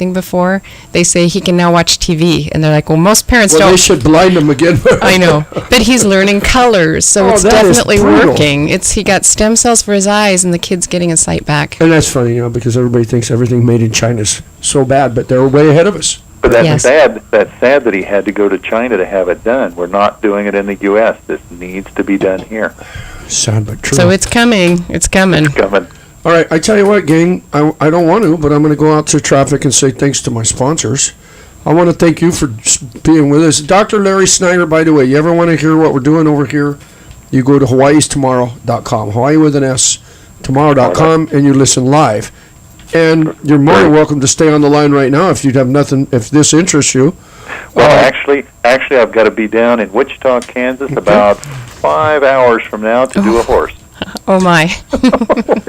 thing before, they say he can now watch TV. And they're like, well, most parents don't. Well, they should blind him again. I know. But he's learning colors, so it's definitely working. He got stem cells for his eyes, and the kid's getting his sight back. And that's funny, because everybody thinks everything made in China is so bad, but they're way ahead of us. But that's sad. That's sad that he had to go to China to have it done. We're not doing it in the U.S. This needs to be done here. Sad but true. So it's coming. It's coming. It's coming. All right, I tell you what, gang, I don't want to, but I'm going to go out to traffic and say thanks to my sponsors. I want to thank you for being with us. Dr. Larry Snyder, by the way, you ever want to hear what we're doing over here, you go to hawaiistomorrow.com, Hawaii with an S, tomorrow.com, and you listen live. And you're more than welcome to stay on the line right now if you have nothing, if this interests you. Well, actually, I've got to be down in Wichita, Kansas, about 5 hours from now to do a horse. Oh, my.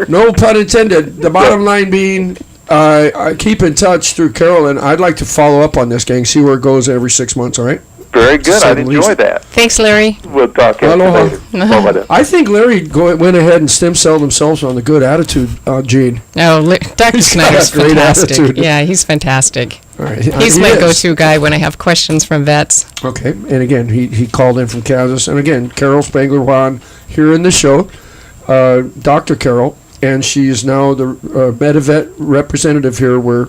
No pun intended. The bottom line being, I keep in touch through Carol, and I'd like to follow up on this, gang, see where it goes every 6 months, all right? Very good. I'd enjoy that. Thanks, Larry. We'll talk later. I think Larry went ahead and stem celled themselves on the good attitude gene. Oh, Dr. Snyder's great fantastic. attitude. Yeah, he's fantastic. All right. He's my go-to guy when I have questions from vets. Okay. And again, he called in from Kansas. And again, Carol Spangler on here in the show, Dr. Carol, and she is now the MediVet representative here where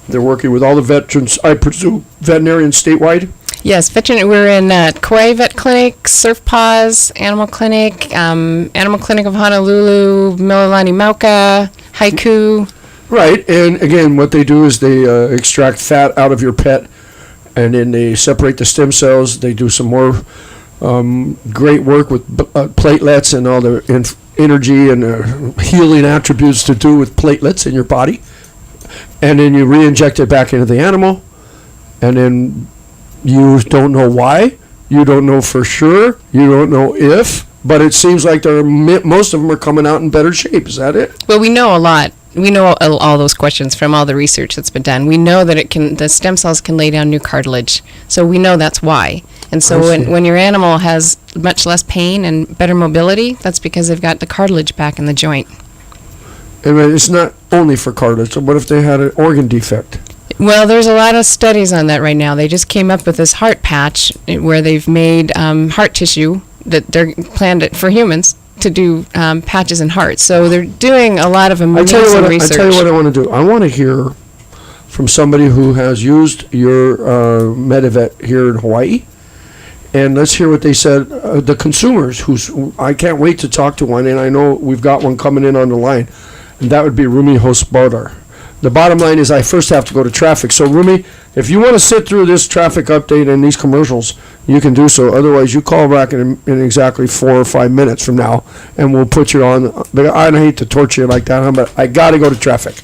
they're working with all the veterans, I presume, veterinarians statewide? Yes, we're in Kauai Vet Clinic, Surf Paws, Animal Clinic, Animal Clinic of Honolulu, Mililani Mauka, Haiku. Right, and again, what they do is they extract fat out of your pet, and then they separate the stem cells. They do some more great work with platelets and all the energy and healing attributes to do with platelets in your body. And then you re-inject it back into the animal, and then you don't know why, you don't know for sure, you don't know if, but it seems like most of them are coming out in better shape. Is that it? Well, we know a lot. We know all those questions from all the research that's been done. We know that the stem cells can lay down new cartilage, so we know that's why. And so when your animal has much less pain and better mobility, that's because they've got the cartilage back in the joint. And it's not only for cartilage. So what if they had an organ defect? Well, there's a lot of studies on that right now. They just came up with this heart patch where they've made heart tissue that they're planned it for humans to do patches in hearts. So they're doing a lot of amazing research. I tell you what I want to do. I want to hear from somebody who has used your MediVet here in Hawaii. And let's hear what they said. The consumers, I can't wait to talk to one, and I know we've got one coming in on the line. And that would be Rumi Hosbardar. The bottom line is I first have to go to traffic. So, Rumi, if you want to sit through this traffic update and these commercials, you can do so. Otherwise, you call back in exactly 4 or 5 minutes from now, and we'll put you on. But I hate to torture you like that, but I got to go to traffic.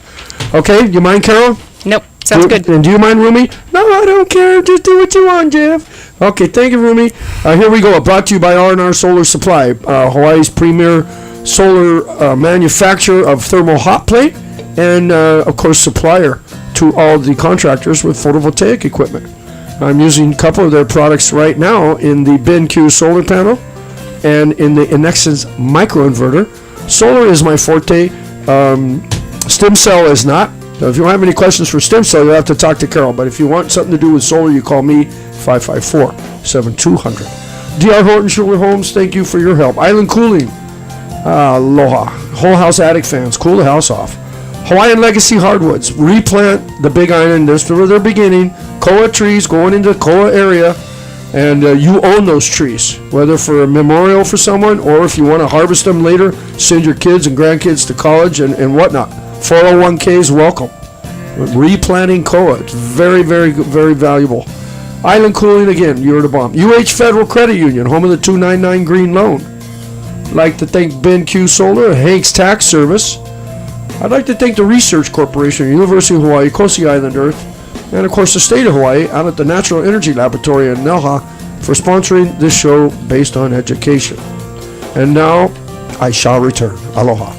Okay? You mind, Carol? Nope. Sounds good. And do you mind, Rumi? No, I don't care. Just do what you want, Jeff. Okay, thank you, Rumi. Here we go. Brought to you by R&R Solar Supply, Hawaii's premier solar manufacturer of thermal hot plate, and of course supplier to all the contractors with photovoltaic equipment. I'm using a couple of their products right now in the BenQ solar panel and in the Inexus microinverter. Solar is my forte. Stem cell is not. Now, if you don't have any questions for stem cell, you'll have to talk to Carol. But if you want something to do with solar, you call me 554-7200. D.R. Horton Schuler Homes, thank you for your help. Island Cooling. Aloha. Whole house attic fans, cool the house off. Hawaiian Legacy Hardwoods, replant the Big Island. There's where they're beginning. Koa trees going into the Koa area, and you own those trees, whether for a memorial for someone or if you want to harvest them later, send your kids and grandkids to college and whatnot. 401ks, welcome. Replanting Koa, it's very, very, very valuable. Island Cooling, again, you're the bomb. Federal Credit Union, home of the 299 Green Loan. I'd like to thank BenQ Solar, Hank's Tax Service. I'd like to thank the Research Corporation, University of Hawaii, Kosi Island Earth, and of course the state of Hawaii out at the Natural Energy Laboratory in Nelha for sponsoring this show based on education. And now I shall return. Aloha.